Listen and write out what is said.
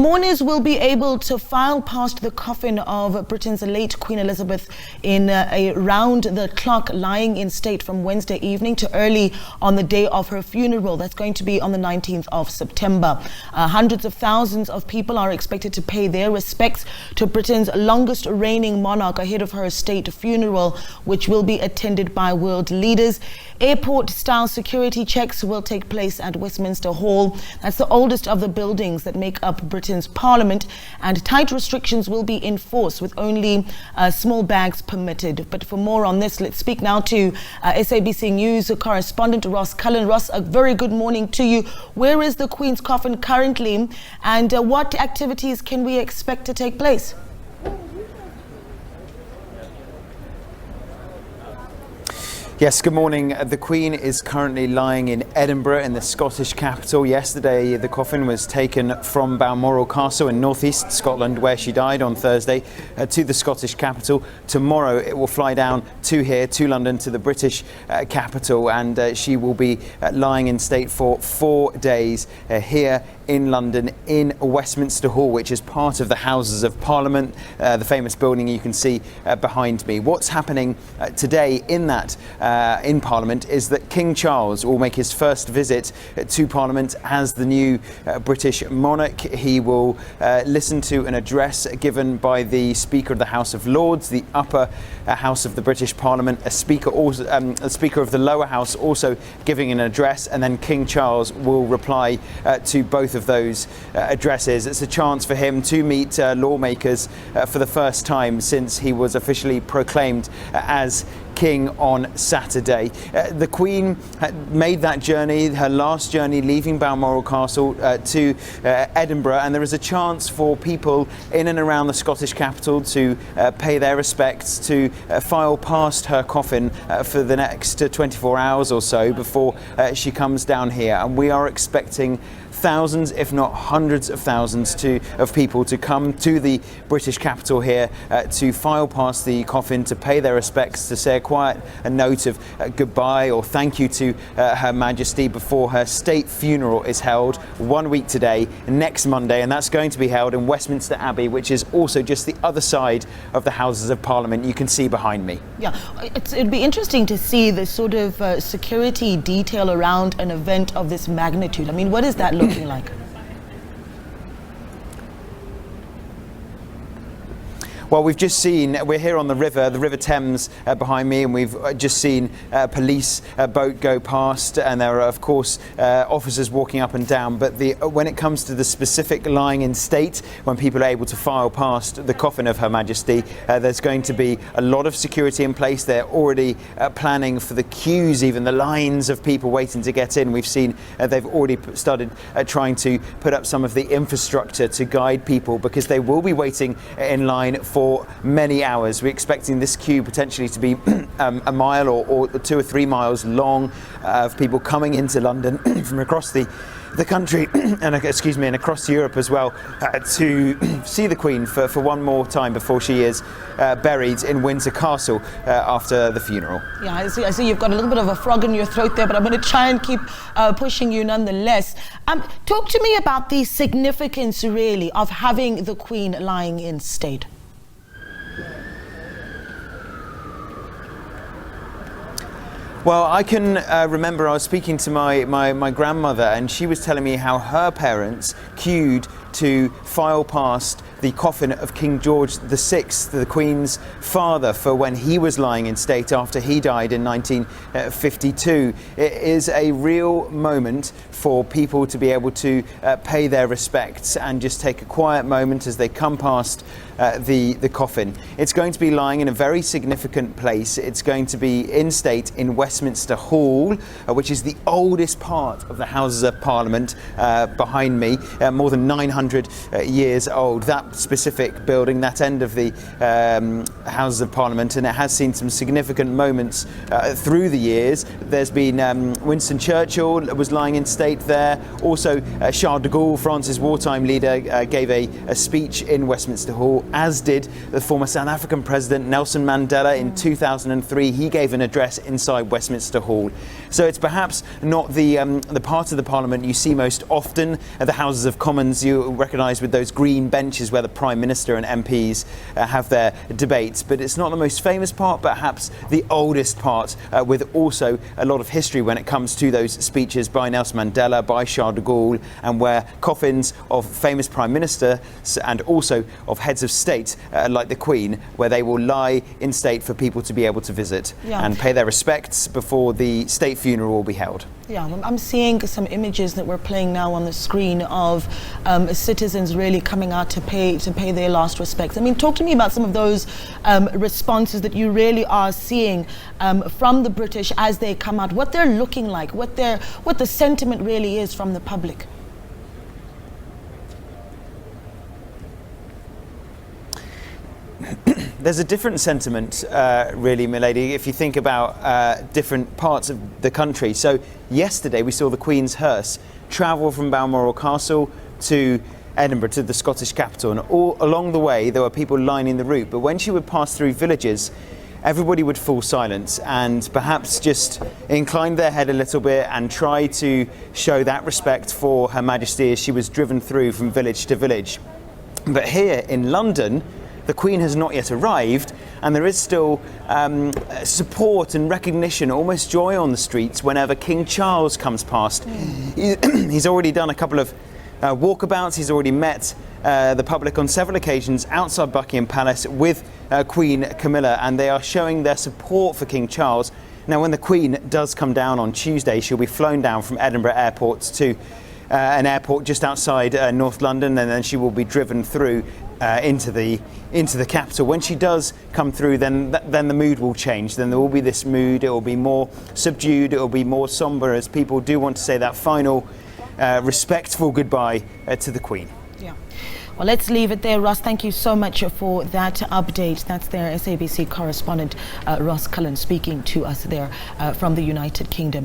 mourners will be able to file past the coffin of Britain's late Queen Elizabeth in a round-the-clock lying in state from Wednesday evening to early on the day of her funeral. That's going to be on the 19th of September. Hundreds of thousands of people are expected to pay their respects to Britain's longest reigning monarch ahead of her state funeral, which will be attended by world leaders. Airport-style security checks will take place at Westminster Hall. That's the oldest of the buildings that make up Britain's Parliament, and tight restrictions will be enforced with only small bags permitted. But for more on this, let's speak now to SABC News Correspondent CULLEN. Ross, a very good morning to you. Where is the Queen's coffin currently, and what activities can we expect to take place? Yes, good morning. The Queen is currently lying in Edinburgh, in the Scottish capital. Yesterday, the coffin was taken from Balmoral Castle in northeast Scotland, where she died on Thursday, to the Scottish capital. Tomorrow, it will fly down to here, to London, to the British capital, and she will be lying in state for 4 days here in London, in Westminster Hall, which is part of the Houses of Parliament, the famous building you can see behind me. What's happening today in Parliament is that King Charles will make his first visit to Parliament as the new British monarch. He will listen to an address given by the Speaker of the House of Lords, the upper house of the British Parliament, a Speaker of the lower house also giving an address, and then King Charles will reply to both of those addresses. It's a chance for him to meet lawmakers for the first time since he was officially proclaimed as King on Saturday. The Queen made that journey, her last journey, leaving Balmoral Castle to Edinburgh, and there is a chance for people in and around the Scottish capital to pay their respects, to file past her coffin for the next 24 hours or so before she comes down here. And we are expecting thousands, if not hundreds of thousands of people to come to the British capital here to file past the coffin, to pay their respects, to say a note of goodbye or thank you to Her Majesty before her state funeral is held 1 week today, next Monday, and that's going to be held in Westminster Abbey, which is also just the other side of the Houses of Parliament. You can see behind me. Yeah, it'd be interesting to see the sort of security detail around an event of this magnitude. I mean, what is that looking like? Well, we've just seen, we're here on the River Thames behind me, and we've just seen a police boat go past, and there are, of course, officers walking up and down. But when it comes to the specific lying in state, when people are able to file past the coffin of Her Majesty, there's going to be a lot of security in place. They're already planning for the queues, even the lines of people waiting to get in. We've seen they've already started trying to put up some of the infrastructure to guide people, because they will be waiting in line for many hours. We're expecting this queue potentially to be a mile or 2 or 3 miles long of people coming into London from across the country and across Europe as well to see the Queen for one more time before she is buried in Windsor Castle after the funeral. Yeah, I see you've got a little bit of a frog in your throat there, but I'm going to try and keep pushing you nonetheless. Talk to me about the significance really of having the Queen lying in state. Well, I can remember I was speaking to my grandmother, and she was telling me how her parents queued to file past the coffin of King George VI, the Queen's father, for when he was lying in state after he died in 1952. It is a real moment for people to be able to pay their respects and just take a quiet moment as they come past the coffin. It's going to be lying in a very significant place. It's going to be in state in Westminster Hall, which is the oldest part of the Houses of Parliament behind me, more than 900 years old. That specific building, that end of the Houses of Parliament, and it has seen some significant moments through the years. There's been Winston Churchill was lying in state there. Also, Charles de Gaulle, France's wartime leader, gave a speech in Westminster Hall, as did the former South African President Nelson Mandela in 2003. He gave an address inside Westminster Hall. So it's perhaps not the part of the Parliament you see most often. At the Houses of Commons, recognised with those green benches where the Prime Minister and MPs have their debates. But it's not the most famous part, perhaps the oldest part, with also a lot of history when it comes to those speeches by Nelson Mandela, by Charles de Gaulle, and where coffins of famous Prime Ministers and also of heads of state like the Queen, where they will lie in state for people to be able to visit and pay their respects before the state funeral will be held. Yeah, I'm seeing some images that we're playing now on the screen of citizens really coming out to pay their last respects. I mean, talk to me about some of those responses that you really are seeing from the British as they come out, what they're looking like, what the sentiment really is from the public. There's a different sentiment, really, milady, if you think about different parts of the country. So yesterday we saw the Queen's hearse travel from Balmoral Castle to Edinburgh, to the Scottish capital, and all along the way there were people lining the route. But when she would pass through villages, everybody would fall silent and perhaps just incline their head a little bit and try to show that respect for Her Majesty as she was driven through from village to village. But here in London, the Queen has not yet arrived, and there is still support and recognition, almost joy on the streets whenever King Charles comes past. He's already done a couple of walkabouts. He's already met the public on several occasions outside Buckingham Palace with Queen Camilla, and they are showing their support for King Charles. Now, when the Queen does come down on Tuesday, she'll be flown down from Edinburgh Airport to an airport just outside North London, and then she will be driven through into the capital. When she does come through, then the mood will change. Then there will be this mood. It will be more subdued. It will be more sombre, as people do want to say that final respectful goodbye to the Queen. Yeah. Well, let's leave it there, Ross. Thank you so much for that update. That's their SABC correspondent, Ross Cullen, speaking to us there from the United Kingdom.